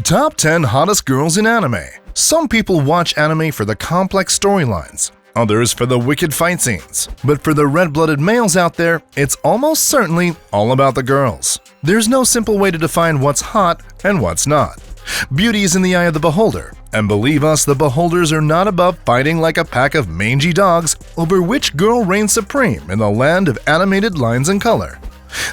Top 10 Hottest Girls in Anime. Some people watch anime for the complex storylines, others for the wicked fight scenes. But for the red-blooded males out there, it's almost certainly all about the girls. There's no simple way to define what's hot and what's not. Beauty is in the eye of the beholder, and believe us, the beholders are not above fighting like a pack of mangy dogs over which girl reigns supreme in the land of animated lines and color.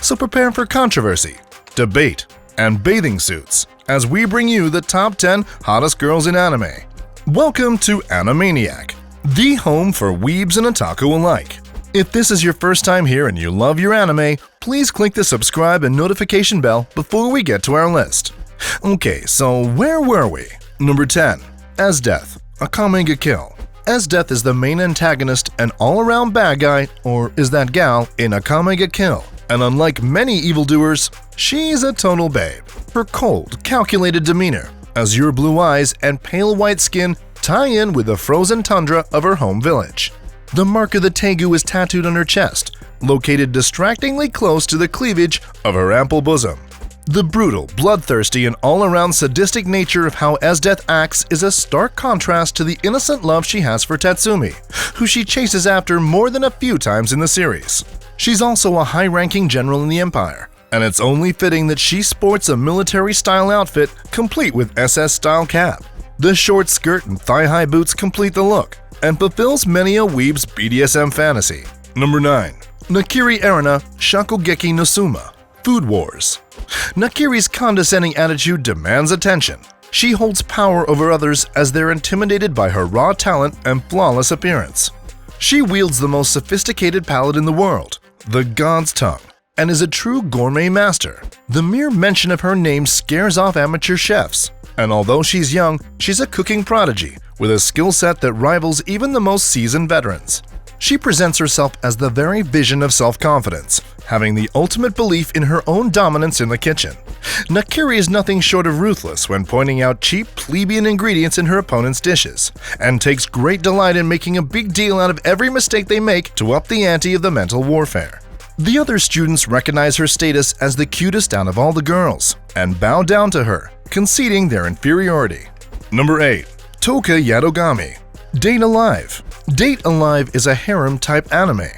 So prepare for controversy, debate, and bathing suits as we bring you the top 10 hottest girls in anime. Welcome to Animeniac, the home for weebs and otaku alike. If this is your first time here and you love your anime, please click the subscribe and notification bell before we get to our list. Okay, so where were we? Number 10. Esdeath, Akame ga Kill. Esdeath is the main antagonist and all-around bad guy, or is that gal, in Akame ga Kill. And unlike many evildoers, she's a total babe. Her cold, calculated demeanor, azure blue eyes, and pale white skin tie in with the frozen tundra of her home village. The mark of the tegu is tattooed on her chest, located distractingly close to the cleavage of her ample bosom. The brutal, bloodthirsty, and all-around sadistic nature of how Esdeath acts is a stark contrast to the innocent love she has for Tatsumi, who she chases after more than a few times in the series. She's also a high-ranking general in the Empire, and it's only fitting that she sports a military-style outfit complete with SS-style cap. The short skirt and thigh-high boots complete the look, and fulfills many a weeb's BDSM fantasy. Number 9. Nakiri Erina Shokugeki no Suma, Food Wars. Nakiri's condescending attitude demands attention. She holds power over others as they're intimidated by her raw talent and flawless appearance. She wields the most sophisticated palate in the world, the God's Tongue, and is a true gourmet master. The mere mention of her name scares off amateur chefs. And although she's young, she's a cooking prodigy with a skill set that rivals even the most seasoned veterans. She presents herself as the very vision of self-confidence, having the ultimate belief in her own dominance in the kitchen. Nakiri is nothing short of ruthless when pointing out cheap, plebeian ingredients in her opponent's dishes, and takes great delight in making a big deal out of every mistake they make to up the ante of the mental warfare. The other students recognize her status as the cutest out of all the girls, and bow down to her, conceding their inferiority. Number 8. Toka Yadogami, Date Alive. Date Alive is a harem-type anime.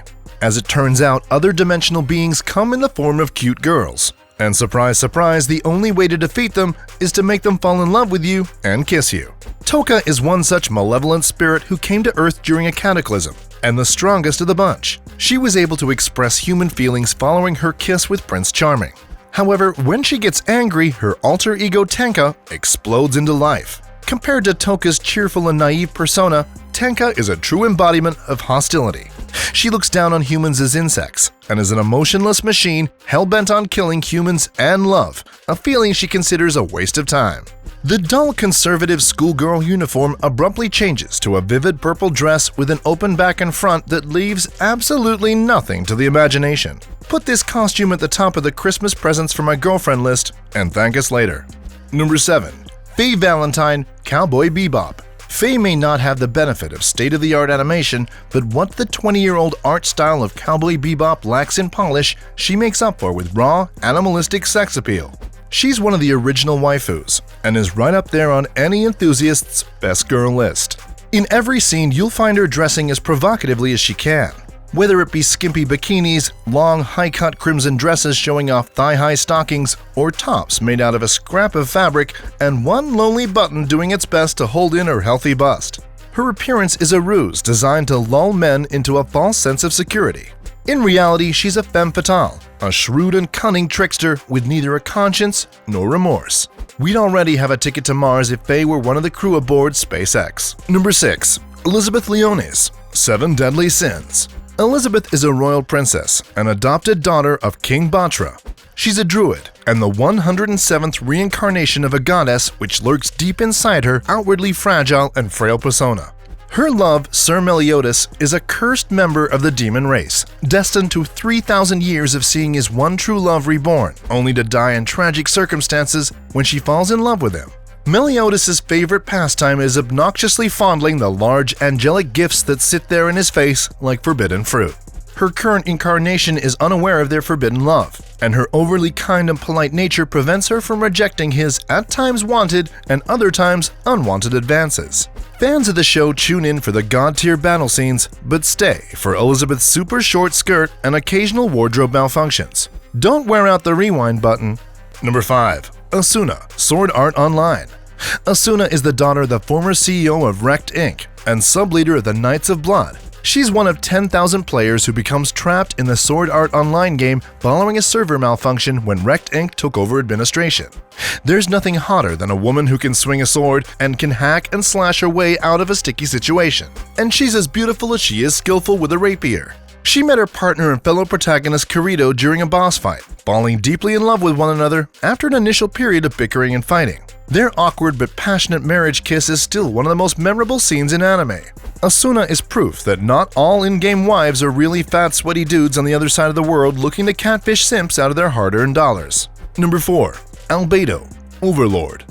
As it turns out, other dimensional beings come in the form of cute girls. And surprise, surprise, the only way to defeat them is to make them fall in love with you and kiss you. Toka is one such malevolent spirit who came to Earth during a cataclysm, and the strongest of the bunch. She was able to express human feelings following her kiss with Prince Charming. However, when she gets angry, her alter ego Tenka explodes into life. Compared to Toka's cheerful and naive persona, Tenka is a true embodiment of hostility. She looks down on humans as insects, and is an emotionless machine hell-bent on killing humans and love, a feeling she considers a waste of time. The dull, conservative schoolgirl uniform abruptly changes to a vivid purple dress with an open back and front that leaves absolutely nothing to the imagination. Put this costume at the top of the Christmas presents for my girlfriend list, and thank us later. Number 7. Faye Valentine, Cowboy Bebop. Faye may not have the benefit of state-of-the-art animation, but what the 20-year-old art style of Cowboy Bebop lacks in polish, she makes up for with raw, animalistic sex appeal. She's one of the original waifus, and is right up there on any enthusiast's best girl list. In every scene, you'll find her dressing as provocatively as she can. Whether it be skimpy bikinis, long, high-cut crimson dresses showing off thigh-high stockings, or tops made out of a scrap of fabric and one lonely button doing its best to hold in her healthy bust. Her appearance is a ruse designed to lull men into a false sense of security. In reality, she's a femme fatale, a shrewd and cunning trickster with neither a conscience nor remorse. We'd already have a ticket to Mars if Faye were one of the crew aboard SpaceX. Number 6. Elizabeth Leones, 7 Deadly Sins. Elizabeth is a royal princess, an adopted daughter of King Batra. She's a druid, and the 107th reincarnation of a goddess which lurks deep inside her outwardly fragile and frail persona. Her love, Sir Meliodas, is a cursed member of the demon race, destined to 3,000 years of seeing his one true love reborn, only to die in tragic circumstances when she falls in love with him. Meliodas' favorite pastime is obnoxiously fondling the large angelic gifts that sit there in his face like forbidden fruit. Her current incarnation is unaware of their forbidden love, and her overly kind and polite nature prevents her from rejecting his at times wanted and other times unwanted advances. Fans of the show tune in for the god-tier battle scenes, but stay for Elizabeth's super short skirt and occasional wardrobe malfunctions. Don't wear out the rewind button. Number 5. Asuna, Sword Art Online. Asuna is the daughter of the former CEO of Rect Inc. and sub-leader of the Knights of Blood. She's one of 10,000 players who becomes trapped in the Sword Art Online game following a server malfunction when Rect Inc. took over administration. There's nothing hotter than a woman who can swing a sword and can hack and slash her way out of a sticky situation. And she's as beautiful as she is skillful with a rapier. She met her partner and fellow protagonist Kirito during a boss fight, falling deeply in love with one another after an initial period of bickering and fighting. Their awkward but passionate marriage kiss is still one of the most memorable scenes in anime. Asuna is proof that not all in-game wives are really fat, sweaty dudes on the other side of the world looking to catfish simps out of their hard-earned dollars. Number 4. Albedo, Overlord.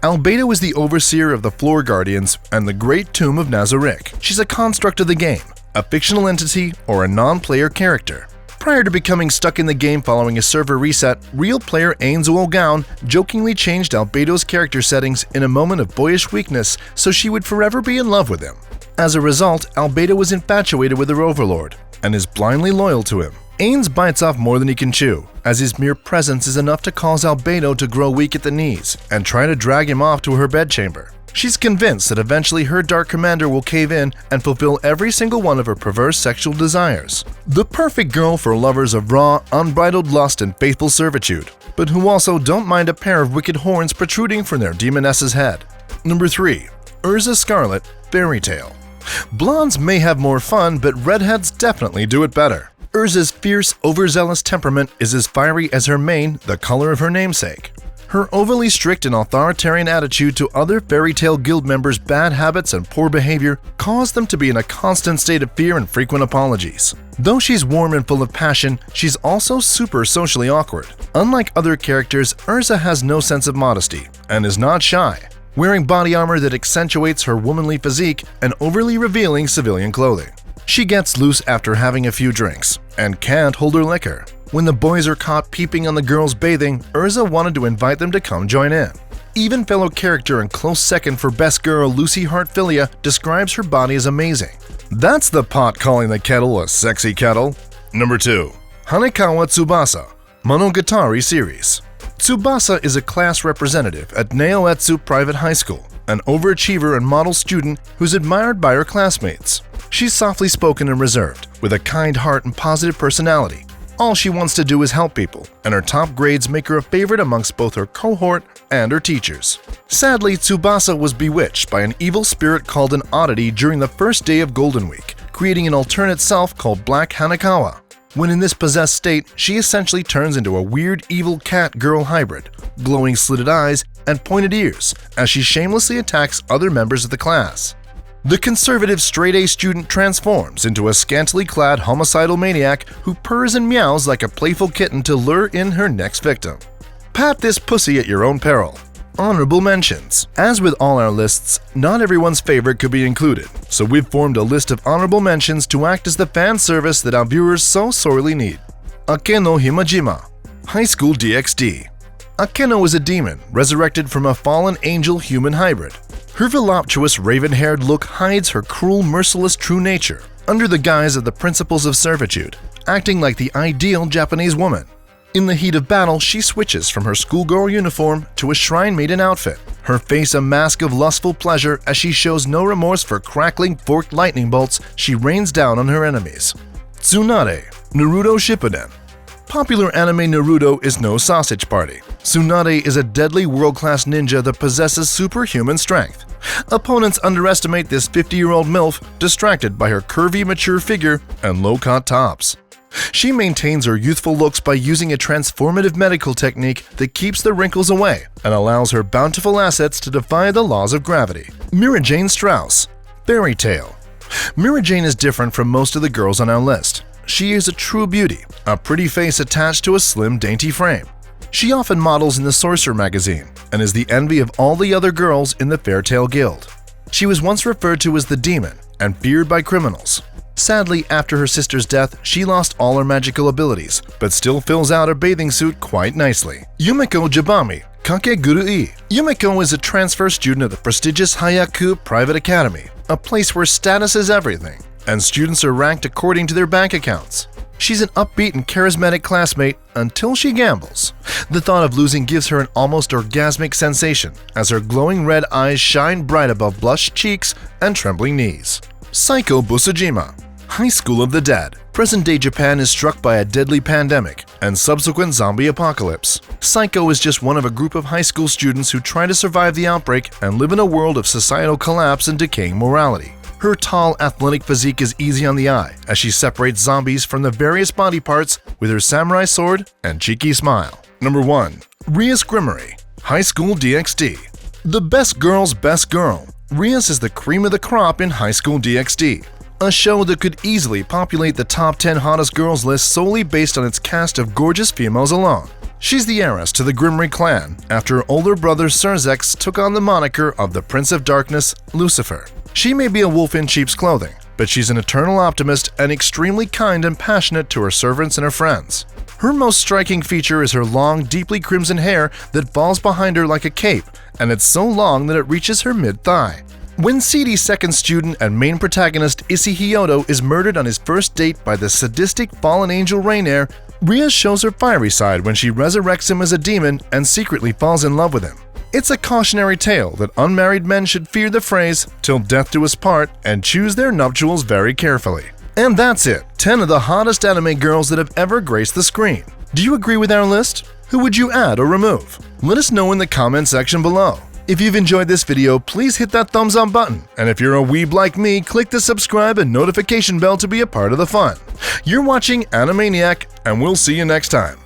Albedo is the overseer of the Floor Guardians and the Great Tomb of Nazarick. She's a construct of the game, a fictional entity, or a non-player character. Prior to becoming stuck in the game following a server reset, real player Ainzo Ogaon jokingly changed Albedo's character settings in a moment of boyish weakness so she would forever be in love with him. As a result, Albedo was infatuated with her overlord and is blindly loyal to him. Ainz bites off more than he can chew, as his mere presence is enough to cause Albedo to grow weak at the knees and try to drag him off to her bedchamber. She's convinced that eventually her Dark Commander will cave in and fulfill every single one of her perverse sexual desires. The perfect girl for lovers of raw, unbridled lust and faithful servitude, but who also don't mind a pair of wicked horns protruding from their demoness's head. Number 3. Urza Scarlet, Fairy Tail. Blondes may have more fun, but redheads definitely do it better. Urza's fierce, overzealous temperament is as fiery as her mane, the color of her namesake. Her overly strict and authoritarian attitude to other Fairy Tail Guild members' bad habits and poor behavior cause them to be in a constant state of fear and frequent apologies. Though she's warm and full of passion, she's also super socially awkward. Unlike other characters, Urza has no sense of modesty and is not shy, wearing body armor that accentuates her womanly physique and overly revealing civilian clothing. She gets loose after having a few drinks and can't hold her liquor. When the boys are caught peeping on the girls bathing, Urza wanted to invite them to come join in. Even fellow character and close second for best girl Lucy Hartfilia describes her body as amazing. That's the pot calling the kettle a sexy kettle. Number 2. Hanekawa Tsubasa, Monogatari Series. Tsubasa is a class representative at Neoetsu Private High School, an overachiever and model student who's admired by her classmates. She's softly spoken and reserved, with a kind heart and positive personality. All she wants to do is help people, and her top grades make her a favorite amongst both her cohort and her teachers. Sadly, Tsubasa was bewitched by an evil spirit called an Oddity during the first day of Golden Week, creating an alternate self called Black Hanekawa. When in this possessed state, she essentially turns into a weird evil cat-girl hybrid, glowing slitted eyes and pointed ears, as she shamelessly attacks other members of the class. The conservative straight-A student transforms into a scantily clad homicidal maniac who purrs and meows like a playful kitten to lure in her next victim. Pat this pussy at your own peril. Honorable mentions. As with all our lists, not everyone's favorite could be included, so we've formed a list of honorable mentions to act as the fan service that our viewers so sorely need. Akeno Himajima, High School DxD. Akeno is a demon, resurrected from a fallen angel human hybrid. Her voluptuous raven-haired look hides her cruel, merciless true nature, under the guise of the principles of servitude, acting like the ideal Japanese woman. In the heat of battle, she switches from her schoolgirl uniform to a shrine maiden outfit, her face a mask of lustful pleasure as she shows no remorse for crackling forked lightning bolts she rains down on her enemies. Tsunade, Naruto Shippuden. Popular anime Naruto is no sausage party. Tsunade is a deadly world-class ninja that possesses superhuman strength. Opponents underestimate this 50-year-old MILF, distracted by her curvy, mature figure and low-cut tops. She maintains her youthful looks by using a transformative medical technique that keeps the wrinkles away and allows her bountiful assets to defy the laws of gravity. Mira Jane Strauss, Fairy Tail. Mira Jane is different from most of the girls on our list. She is a true beauty, a pretty face attached to a slim, dainty frame. She often models in the Sorcerer magazine and is the envy of all the other girls in the Fairtail Guild. She was once referred to as the demon and feared by criminals. Sadly, after her sister's death, she lost all her magical abilities, but still fills out her bathing suit quite nicely. Yumeko Jabami, Kakegurui. Yumeko is a transfer student at the prestigious Hayaku Private Academy, a place where status is everything, and students are ranked according to their bank accounts. She's an upbeat and charismatic classmate until she gambles. The thought of losing gives her an almost orgasmic sensation, as her glowing red eyes shine bright above blushed cheeks and trembling knees. Psycho Busujima, High School of the Dead. Present-day Japan is struck by a deadly pandemic and subsequent zombie apocalypse. Psycho is just one of a group of high school students who try to survive the outbreak and live in a world of societal collapse and decaying morality. Her tall, athletic physique is easy on the eye as she separates zombies from the various body parts with her samurai sword and cheeky smile. Number 1. Rias Grimory, High School DxD. The best girl's best girl. Rias is the cream of the crop in High School DxD, a show that could easily populate the top 10 hottest girls list solely based on its cast of gorgeous females alone. She's the heiress to the Grimory clan after her older brother Serzex took on the moniker of the Prince of Darkness, Lucifer. She may be a wolf in sheep's clothing, but she's an eternal optimist and extremely kind and passionate to her servants and her friends. Her most striking feature is her long, deeply crimson hair that falls behind her like a cape, and it's so long that it reaches her mid-thigh. When Seedy's second student and main protagonist Issey Hyodo is murdered on his first date by the sadistic fallen angel Rainier, Ria shows her fiery side when she resurrects him as a demon and secretly falls in love with him. It's a cautionary tale that unmarried men should fear the phrase, "till death do us part," and choose their nuptials very carefully. And that's it, 10 of the hottest anime girls that have ever graced the screen. Do you agree with our list? Who would you add or remove? Let us know in the comment section below. If you've enjoyed this video, please hit that thumbs up button, and if you're a weeb like me, click the subscribe and notification bell to be a part of the fun. You're watching Animeniac, and we'll see you next time.